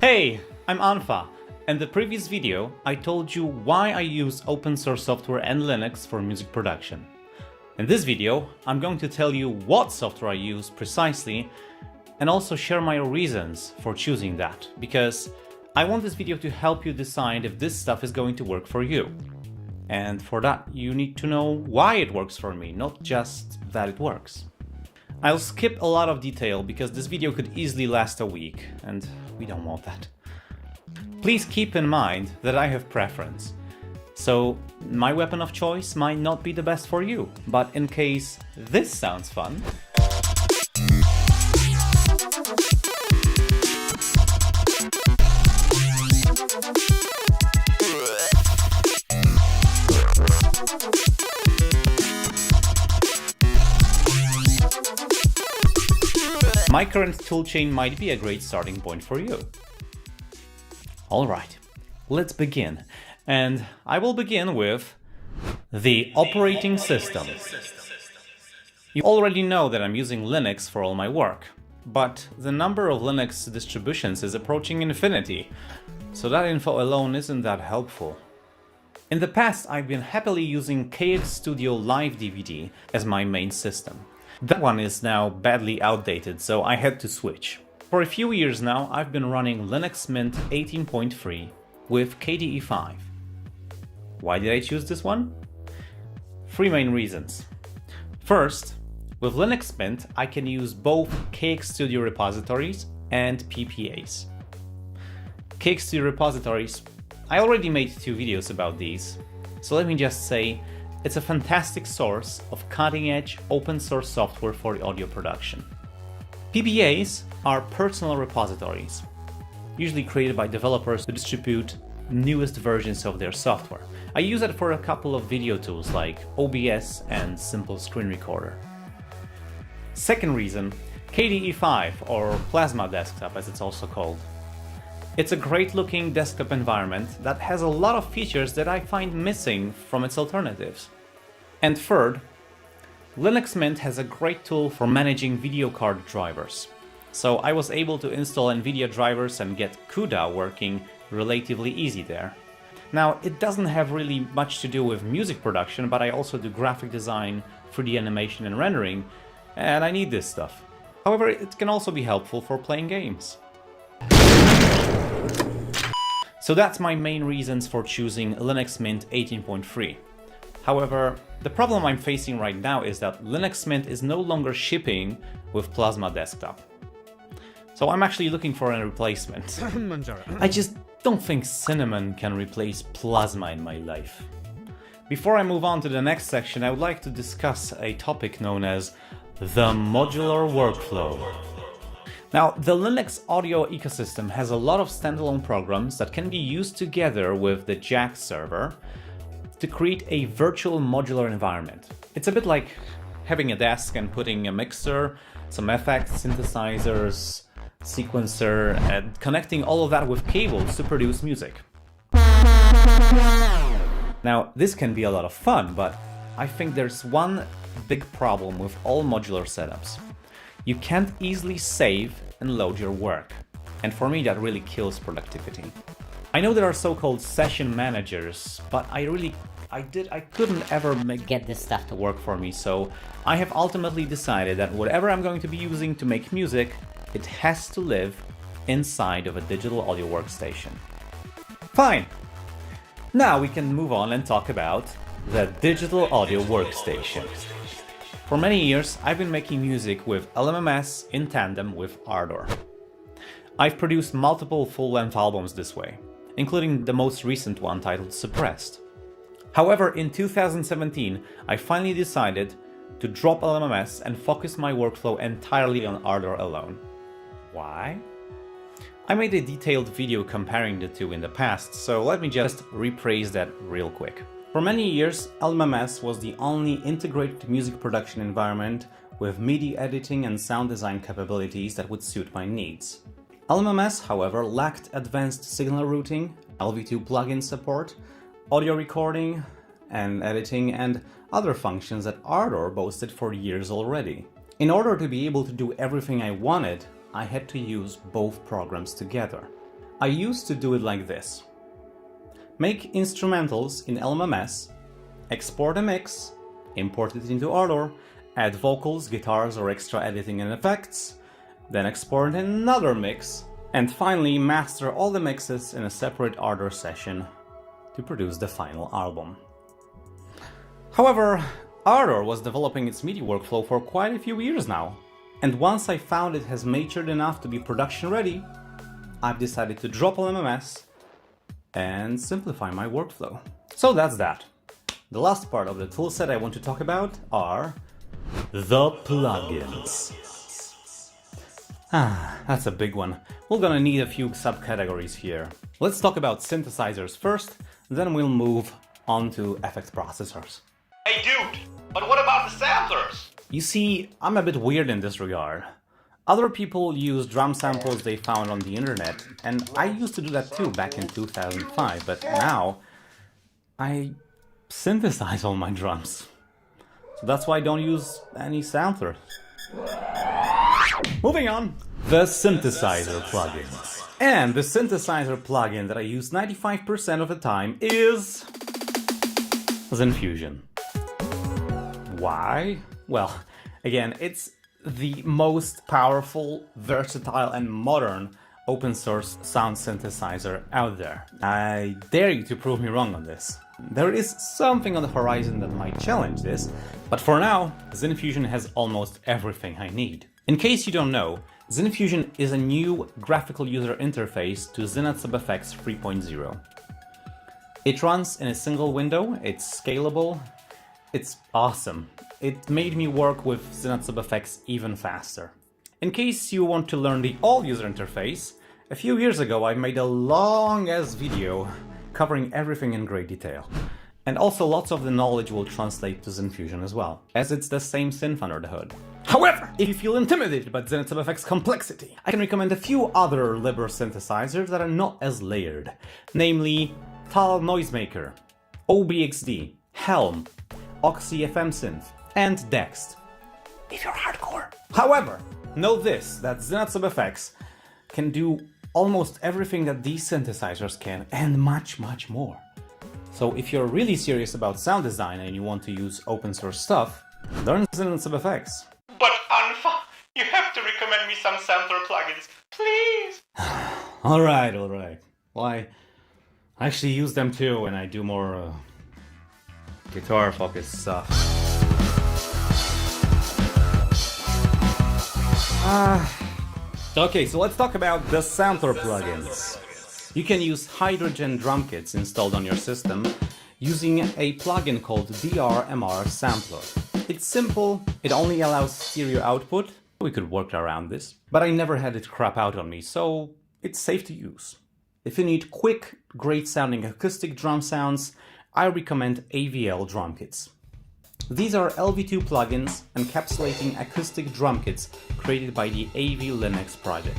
Hey, I'm Anfa. In the previous video, I told you why I use open source software and Linux for music production. In this video, I'm going to tell you what software I use precisely and also share my reasons for choosing that, because I want this video to help you decide if this stuff is going to work for you. And for that, you need to know why it works for me, not just that it works. I'll skip a lot of detail because this video could easily last a week, and we don't want that. Please keep in mind that I have preference. So my weapon of choice might not be the best for you, but in case this sounds fun, my current toolchain might be a great starting point for you. Alright, let's begin. And I will begin with the operating system. You already know that I'm using Linux for all my work, but the number of Linux distributions is approaching infinity, so that info alone isn't that helpful. In the past, I've been happily using KX Studio Live DVD as my main system. That one is now badly outdated, so I had to switch. For a few years now, I've been running Linux Mint 18.3 with KDE 5. Why did I choose this one? Three main reasons. First, with Linux Mint, I can use both KX Studio repositories and PPAs. KX Studio repositories, I already made 2 videos about these, so let me just say, it's a fantastic source of cutting-edge open source software for audio production. PPAs are personal repositories, usually created by developers to distribute newest versions of their software. I use it for a couple of video tools like OBS and Simple Screen Recorder. Second reason, KDE 5 or Plasma Desktop as it's also called. It's a great looking desktop environment that has a lot of features that I find missing from its alternatives. And third, Linux Mint has a great tool for managing video card drivers. So I was able to install NVIDIA drivers and get CUDA working relatively easy there. Now, it doesn't have really much to do with music production, but I also do graphic design, 3D animation and rendering, and I need this stuff. However, it can also be helpful for playing games. So that's my main reasons for choosing Linux Mint 18.3. However, the problem I'm facing right now is that Linux Mint is no longer shipping with Plasma Desktop. So I'm actually looking for a replacement. I just don't think Cinnamon can replace Plasma in my life. Before I move on to the next section, I would like to discuss a topic known as the modular workflow. Now, the Linux audio ecosystem has a lot of standalone programs that can be used together with the JAX server to create a virtual modular environment. It's a bit like having a desk and putting a mixer, some effects, synthesizers, sequencer, and connecting all of that with cables to produce music. Now, this can be a lot of fun, but I think there's one big problem with all modular setups. You can't easily save and load your work, and for me that really kills productivity. I know there are so-called session managers, but I couldn't ever get this stuff to work for me, so I have ultimately decided that whatever I'm going to be using to make music, it has to live inside of a digital audio workstation. Fine! Now we can move on and talk about the digital audio workstation. For many years, I've been making music with LMMS in tandem with Ardor. I've produced multiple full-length albums this way, including the most recent one titled Suppressed. However, in 2017, I finally decided to drop LMMS and focus my workflow entirely on Ardor alone. Why? I made a detailed video comparing the two in the past, so let me just rephrase that real quick. For many years, LMMS was the only integrated music production environment with MIDI editing and sound design capabilities that would suit my needs. LMMS, however, lacked advanced signal routing, LV2 plugin support, audio recording and editing, and other functions that Ardor boasted for years already. In order to be able to do everything I wanted, I had to use both programs together. I used to do it like this. Make instrumentals in LMMS, export a mix, import it into Ardour, add vocals, guitars or extra editing and effects, then export another mix, and finally master all the mixes in a separate Ardour session to produce the final album. However, Ardour was developing its MIDI workflow for quite a few years now, and once I found it has matured enough to be production ready, I've decided to drop LMMS and simplify my workflow. So that's that. The last part of the toolset I want to talk about are the plugins. That's a big one. We're gonna need a few subcategories here. Let's talk about synthesizers first, then we'll move on to effect processors. Hey dude, but what about the samplers? You see, I'm a bit weird in this regard. Other people use drum samples they found on the internet, and I used to do that too back in 2005, but now I synthesize all my drums. So that's why I don't use any sampler. Moving on, the synthesizer plugins. And the synthesizer plugin that I use 95% of the time is ZenFusion. Why? Well, again, it's the most powerful, versatile and modern open source sound synthesizer out there. I dare you to prove me wrong on this. There is something on the horizon that might challenge this, but for now, ZenFusion has almost everything I need. In case you don't know, ZenFusion is a new graphical user interface to ZenatSubFX 3.0. It runs in a single window, it's scalable, it's awesome. It made me work with ZenatSubFX even faster. In case you want to learn the all-user interface, a few years ago I made a long-ass video covering everything in great detail. And also lots of the knowledge will translate to ZenFusion as well, as it's the same synth under the hood. However, if you feel intimidated by ZenatSubFX complexity, I can recommend a few other Libre synthesizers that are not as layered, namely Tal Noisemaker, OBXD, Helm, Oxy FM Synth, and Dext, if you're hardcore. However, know this, that ZenatSubFX can do almost everything that these synthesizers can, and much, much more. So if you're really serious about sound design and you want to use open source stuff, learn ZenatSubFX. But Anfa, you have to recommend me some sampler plugins, please. Alright. Well, I actually use them too when I do more guitar-focused stuff. Okay, so let's talk about the sampler plugins. You can use Hydrogen drum kits installed on your system using a plugin called DRMR Sampler. It's simple, it only allows stereo output. We could work around this, but I never had it crap out on me, so it's safe to use. If you need quick, great sounding acoustic drum sounds, I recommend AVL drum kits. These are LV2 plugins encapsulating acoustic drum kits created by the AV Linux project.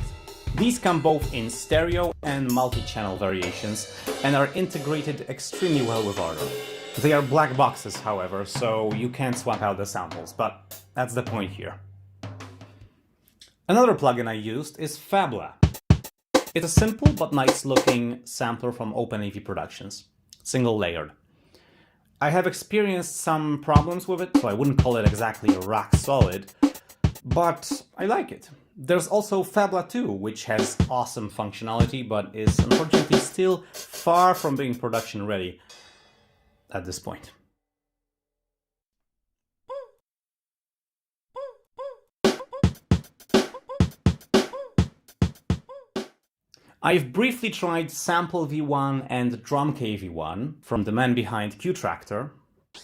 These come both in stereo and multi-channel variations and are integrated extremely well with Ardour. They are black boxes, however, so you can't swap out the samples, but that's the point here. Another plugin I used is Fabla. It's a simple but nice looking sampler from OpenAV Productions, single layered. I have experienced some problems with it, so I wouldn't call it exactly rock solid, but I like it. There's also Fabla 2, which has awesome functionality, but is unfortunately still far from being production ready at this point. I've briefly tried Sample V1 and DrumK V1 from the man behind Qtractor.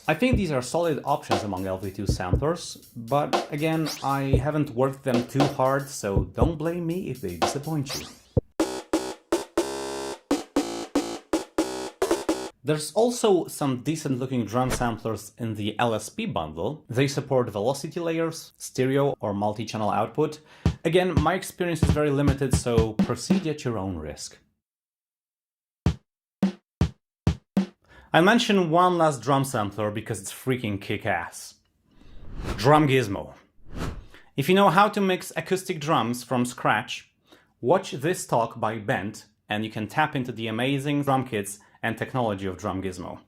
I think these are solid options among LV2 samplers, but again, I haven't worked them too hard, so don't blame me if they disappoint you. There's also some decent looking drum samplers in the LSP bundle. They support velocity layers, stereo or multi-channel output. Again, my experience is very limited, so proceed at your own risk. I'll mention one last drum sampler because it's freaking kick-ass. Drum Gizmo. If you know how to mix acoustic drums from scratch, watch this talk by Bent and you can tap into the amazing drum kits and technology of Drum Gizmo.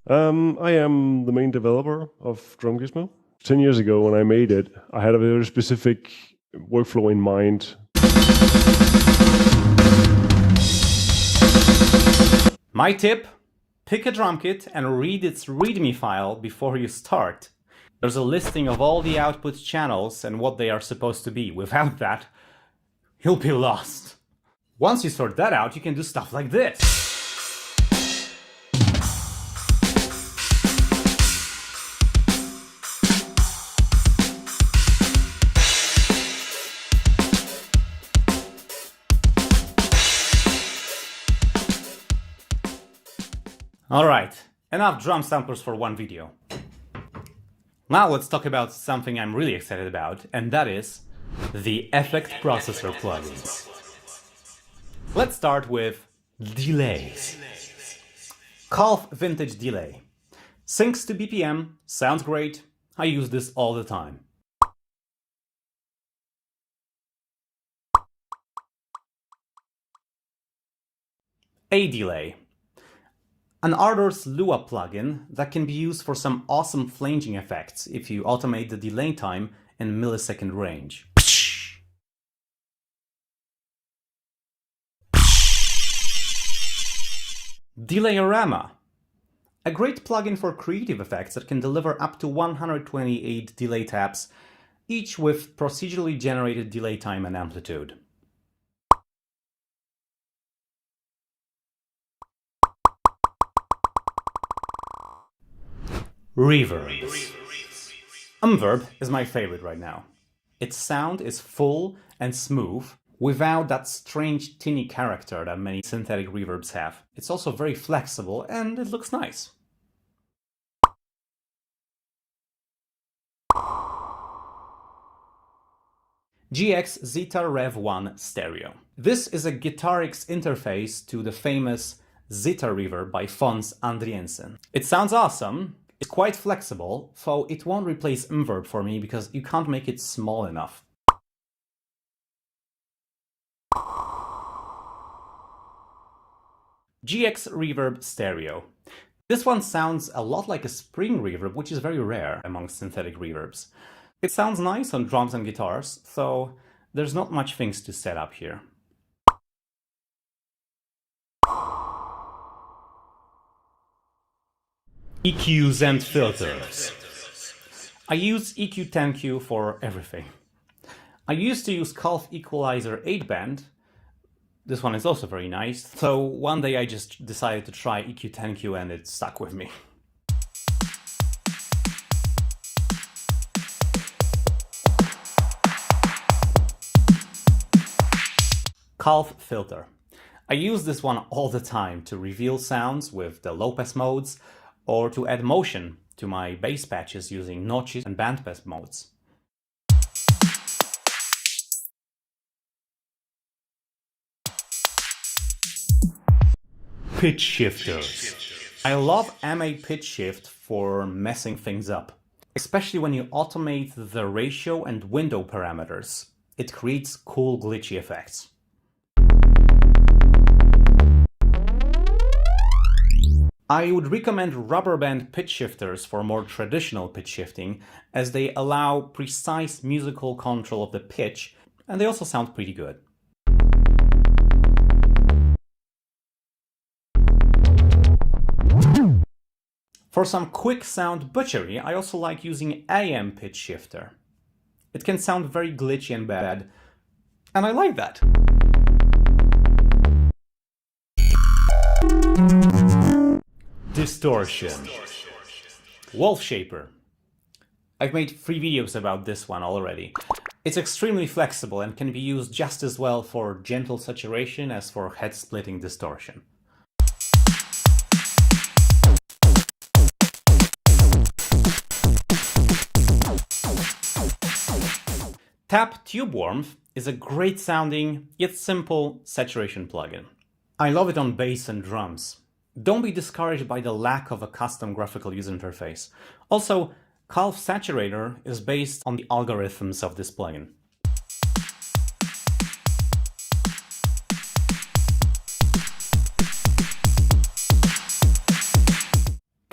I am the main developer of Drum Gizmo. 10 years ago when I made it, I had a very specific workflow in mind. My tip, pick a drum kit and read its README file before you start. There's a listing of all the output channels and what they are supposed to be. Without that, you'll be lost. Once you sort that out, you can do stuff like this. Alright, enough drum samplers for one video. Now let's talk about something I'm really excited about, and that is the Effect Processor plugins. Let's start with delays. Calf Vintage Delay. Syncs to BPM, sounds great, I use this all the time. A delay. An Ardor's Lua plugin that can be used for some awesome flanging effects if you automate the delay time in millisecond range. Delayorama. A great plugin for creative effects that can deliver up to 128 delay taps, each with procedurally generated delay time and amplitude. Reverbs. Umverb is my favorite right now. Its sound is full and smooth, without that strange tinny character that many synthetic reverbs have. It's also very flexible and it looks nice. GX Zeta Rev 1 Stereo. This is a Guitarix interface to the famous Zeta reverb by Fons Andriensen. It sounds awesome. It's quite flexible, though it won't replace Umverb for me because you can't make it small enough. GX Reverb Stereo. This one sounds a lot like a spring reverb, which is very rare among synthetic reverbs. It sounds nice on drums and guitars, so there's not much things to set up here. EQs and filters. I use EQ10Q for everything. I used to use Calf Equalizer 8-band. This one is also very nice, so one day I just decided to try EQ10Q and it stuck with me. Calf filter. I use this one all the time to reveal sounds with the low-pass modes, or to add motion to my bass patches using notches and bandpass modes. Pitch shifters. I love MA pitch shift for messing things up, especially when you automate the ratio and window parameters. It creates cool glitchy effects. I would recommend rubber band pitch shifters for more traditional pitch shifting, as they allow precise musical control of the pitch, and they also sound pretty good. For some quick sound butchery, I also like using AM pitch shifter. It can sound very glitchy and bad, and I like that. Distortion. Wolf Shaper. I've made 3 videos about this one already. It's extremely flexible and can be used just as well for gentle saturation as for head-splitting distortion. Tap Tube Warmth is a great sounding, yet simple saturation plugin. I love it on bass and drums. Don't be discouraged by the lack of a custom graphical user interface. Also, Calf Saturator is based on the algorithms of this plugin.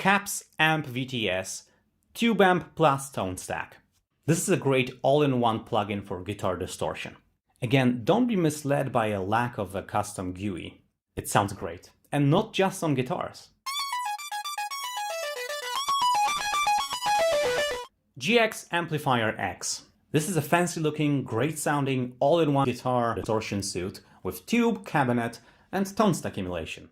Caps Amp VTS Tube Amp plus Tone Stack. This is a great all-in-one plugin for guitar distortion. Again, don't be misled by a lack of a custom GUI. It sounds great, and not just on guitars. GX Amplifier X. This is a fancy-looking, great-sounding, all-in-one guitar distortion suite with tube, cabinet, and tone stack emulation.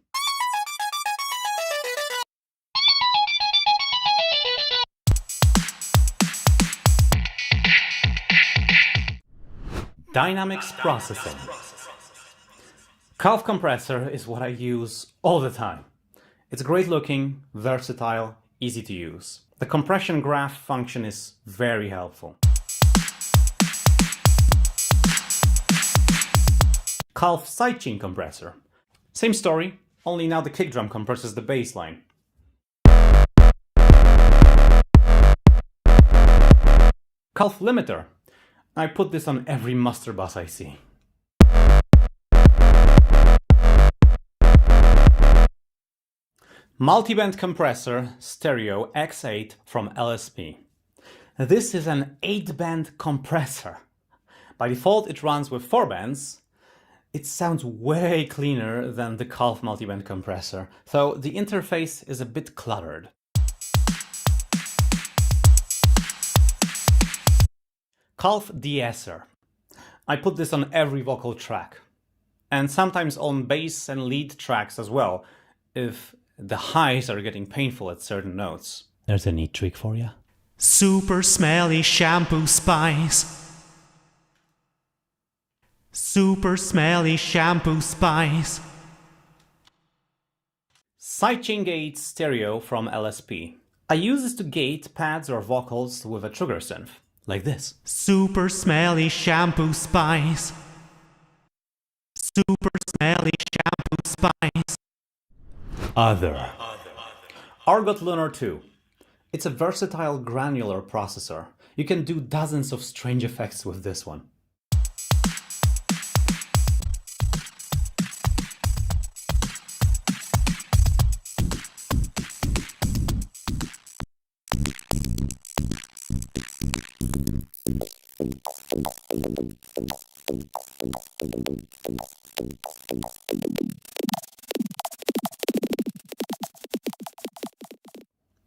Dynamics Processing. Calf Compressor is what I use all the time. It's great looking, versatile, easy to use. The compression graph function is very helpful. Calf Sidechain Compressor. Same story, only now the kick drum compresses the bass line. Calf Limiter. I put this on every muster bus I see. Multiband Compressor Stereo X8 from LSP. This is an 8-band compressor. By default it runs with 4 bands. It sounds way cleaner than the Calf multiband compressor, though the interface is a bit cluttered. Calf De-esser. I put this on every vocal track, and sometimes on bass and lead tracks as well, if the highs are getting painful at certain notes. There's a neat trick for you. Super smelly shampoo spice. Super smelly shampoo spice. Sidechain Gate Stereo from LSP. I use this to gate pads or vocals with a trigger synth, like this. Super smelly shampoo spice. Super smelly shampoo spice. Other. Argot Lunar 2. It's a versatile granular processor. You can do dozens of strange effects with this one.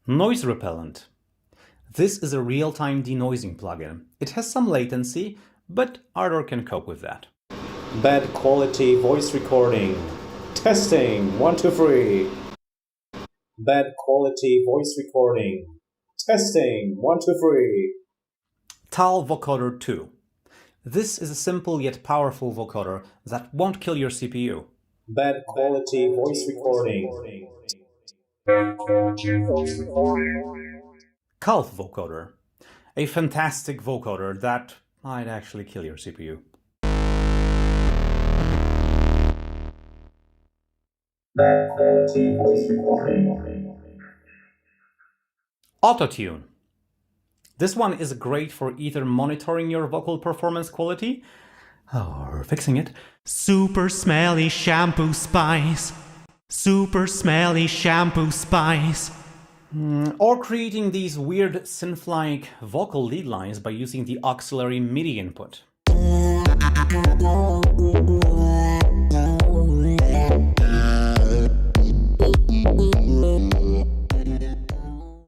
Noise Repellent. This is a real-time denoising plugin. It has some latency, but Ardor can cope with that. Bad quality voice recording. Testing. 1, 2, 3. Bad quality voice recording. Testing. 1, 2, 3. Tal Vocoder 2. This is a simple yet powerful vocoder that won't kill your CPU. Bad quality voice recording. Calf Vocoder. A fantastic vocoder that might actually kill your CPU. Bad quality voice recording. Autotune. This one is great for either monitoring your vocal performance quality or fixing it. Super smelly shampoo spice. Super smelly shampoo spice. Or creating these weird synth-like vocal lead lines by using the auxiliary MIDI input.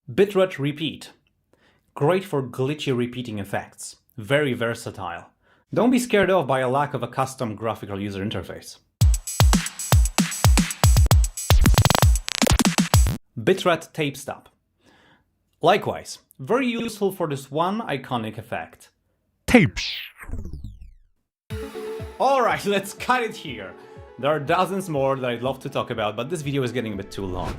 Bitrate Repeat. Great for glitchy repeating effects. Very versatile. Don't be scared off by a lack of a custom graphical user interface. Bitrate Tape Stop. Likewise, very useful for this one iconic effect. Tapes. Alright, let's cut it here. There are dozens more that I'd love to talk about, but this video is getting a bit too long.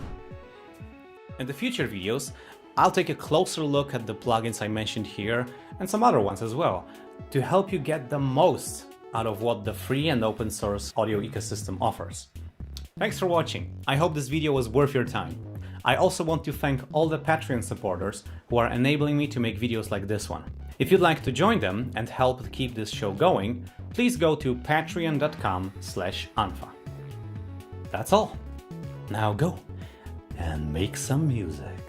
In the future videos, I'll take a closer look at the plugins I mentioned here and some other ones as well, to help you get the most out of what the free and open source audio ecosystem offers. Thanks for watching. I hope this video was worth your time. I also want to thank all the Patreon supporters who are enabling me to make videos like this one. If you'd like to join them and help keep this show going, please go to patreon.com/Unfa. That's all. Now go and make some music.